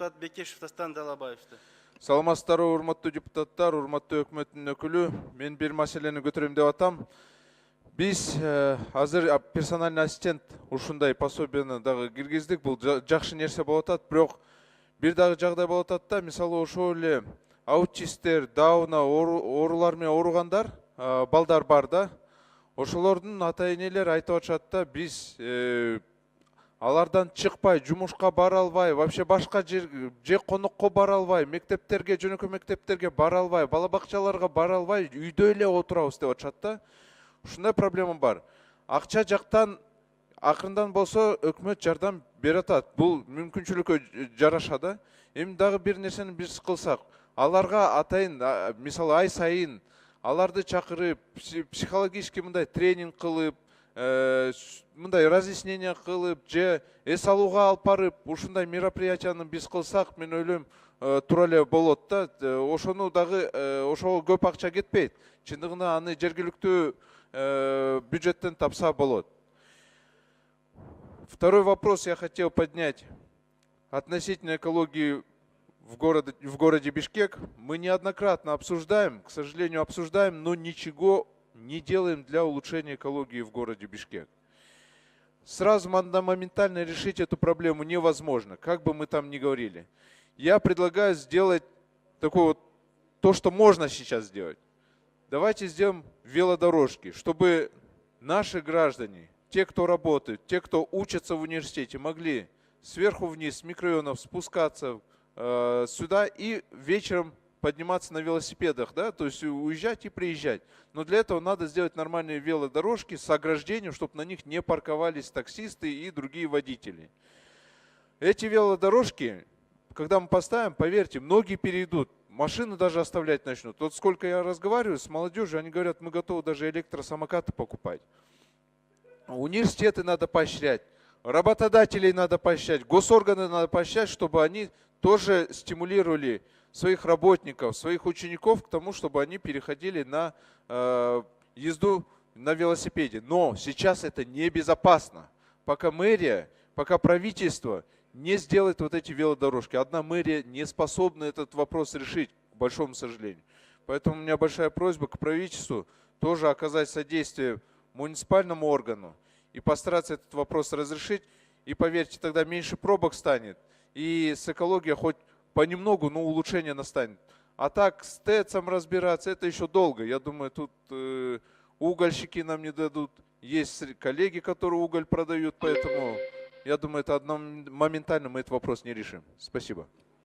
депутат Бекешев Дастан Далабаевты. Саламатсыздар, урматтуу депутаттар, урматтуу өкмөттүн өкүлү. Мен бир маселени көтөрөм деп атам. Биз азыр персональный ассистент ушундай пособияны дагы киргиздик. Бул жакшы нерсе болуп атат, бирок бир дагы жагдай болуп атат да, мисалы ошол эле аутистер, дауна оорулар менен ооругандар, балдар бар да. Ошолордун ата-энелери айтып атышат да, биз алардан чыкпай, жумушка бара албай, вообще башка же конокко бара албай, мектептерге, жөнөкөй мектептерге бара албай, бала бакчаларга бара албай, үйдө эле отурабыз деп атышат да. Ушундай проблема бар. Акча жактан акырындан болсо өкмөт жардам берип атат. Бул мүмкүнчүлүккө жараша да. Эми дагы бир нерсени биз кылсак, аларга атайын, мисалы ай сайын аларды чакырып, психологический мындай тренинг кылып, мындай разъяснение кылып, же эс алууга алып барып, ушундай мероприятияны биз кылсак, мен ойлойм, туура эле болот да. Ошону дагы ошого көп акча кетпейт. Чындыгында аны жергиликтүү бюджеттен тапса болот. Второй вопрос я хотел поднять относительно экологии в городе Бишкек. Мы неоднократно обсуждаем, к сожалению, обсуждаем, но ничего не делаем для улучшения экологии в городе Бишкек. Сразу моментально решить эту проблему невозможно, как бы мы там ни говорили. Я предлагаю сделать такое вот, то, что можно сейчас сделать. Давайте сделаем велодорожки, чтобы наши граждане, те, кто работают, те, кто учатся в университете, могли сверху вниз с микрорайонов спускаться сюда и вечером подниматься на велосипедах, да, то есть уезжать и приезжать. Но для этого надо сделать нормальные велодорожки с ограждением, чтобы на них не парковались таксисты и другие водители. Эти велодорожки, когда мы поставим, поверьте, многие перейдут. Машины даже оставлять начнут. Вот сколько я разговариваю с молодежью, они говорят, мы готовы даже электросамокаты покупать. Университеты надо поощрять, работодателей надо поощрять, госорганы надо поощрять, чтобы они тоже стимулировали своих работников, своих учеников к тому, чтобы они переходили на езду на велосипеде. Но сейчас это небезопасно. Пока мэрия, пока правительство не сделает вот эти велодорожки. Одна мэрия не способна этот вопрос решить, к большому сожалению. Поэтому у меня большая просьба к правительству тоже оказать содействие муниципальному органу и постараться этот вопрос разрешить. И поверьте, тогда меньше пробок станет. И с экологией хоть понемногу, но улучшение настанет. А так с ТЭЦом разбираться, это еще долго. Я думаю, тут угольщики нам не дадут. Есть коллеги, которые уголь продают, поэтому... Я думаю, это моментально мы этот вопрос не решим. Спасибо.